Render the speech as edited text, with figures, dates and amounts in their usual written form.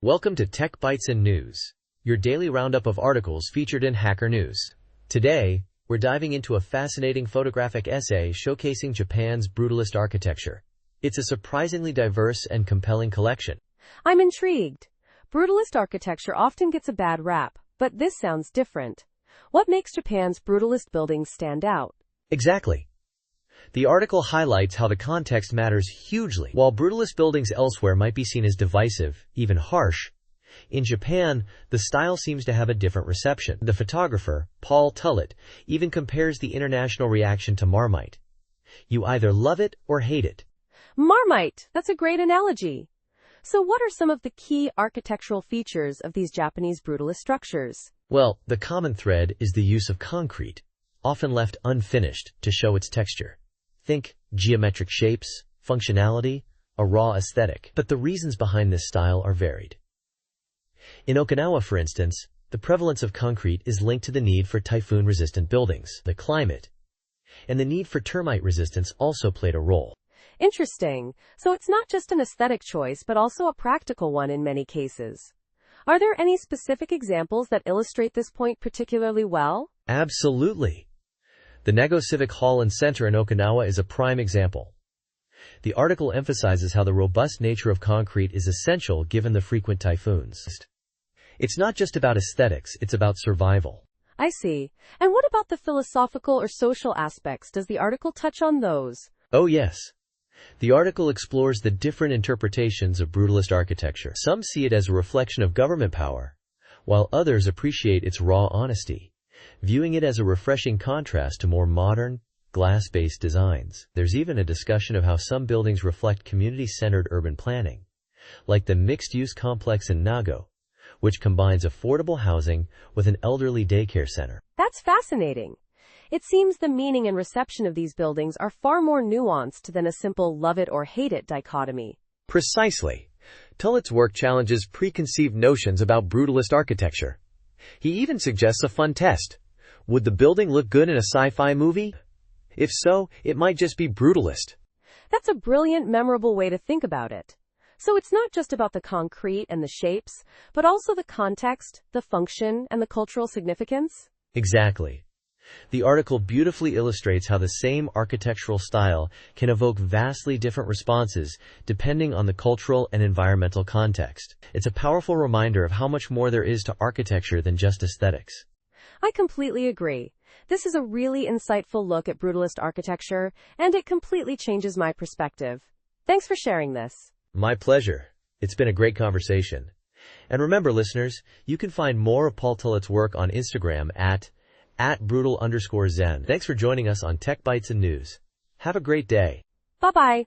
Welcome to Tech Bytes and News, your daily roundup of articles featured in Hacker News. Today, we're diving into a fascinating photographic essay showcasing Japan's brutalist architecture. It's a surprisingly diverse and compelling collection. I'm intrigued. Brutalist architecture often gets a bad rap, but this sounds different. What makes Japan's brutalist buildings stand out? Exactly. The article highlights how the context matters hugely. While brutalist buildings elsewhere might be seen as divisive, even harsh, in Japan, the style seems to have a different reception. The photographer, Paul Tullett, even compares the international reaction to Marmite. You either love it or hate it. Marmite! That's a great analogy. So what are some of the key architectural features of these Japanese brutalist structures? Well, the common thread is the use of concrete, often left unfinished to show its texture. Think geometric shapes, functionality, a raw aesthetic. But the reasons behind this style are varied. In Okinawa, for instance, the prevalence of concrete is linked to the need for typhoon-resistant buildings. The climate and the need for termite resistance also played a role. Interesting. So it's not just an aesthetic choice, but also a practical one in many cases. Are there any specific examples that illustrate this point particularly well? Absolutely. The Nago Civic Hall and Center in Okinawa is a prime example. The article emphasizes how the robust nature of concrete is essential given the frequent typhoons. It's not just about aesthetics, it's about survival. I see. And what about the philosophical or social aspects? Does the article touch on those? Oh yes. The article explores the different interpretations of brutalist architecture. Some see it as a reflection of government power, while others appreciate its raw honesty, viewing it as a refreshing contrast to more modern, glass-based designs. There's even a discussion of how some buildings reflect community-centered urban planning, like the mixed-use complex in Nago, which combines affordable housing with an elderly daycare center. That's fascinating. It seems the meaning and reception of these buildings are far more nuanced than a simple love it or hate it dichotomy. Precisely. Tullett's work challenges preconceived notions about brutalist architecture. He even suggests a fun test. Would the building look good in a sci-fi movie? If so, it might just be brutalist. That's a brilliant, memorable way to think about it. So it's not just about the concrete and the shapes, but also the context, the function, and the cultural significance? Exactly. The article beautifully illustrates how the same architectural style can evoke vastly different responses depending on the cultural and environmental context. It's a powerful reminder of how much more there is to architecture than just aesthetics. I completely agree. This is a really insightful look at brutalist architecture, and it completely changes my perspective. Thanks for sharing this. My pleasure. It's been a great conversation. And remember, listeners, you can find more of Paul Tullett's work on Instagram at brutal_zen. Thanks for joining us on Tech Bytes and News. Have a great day. Bye-bye.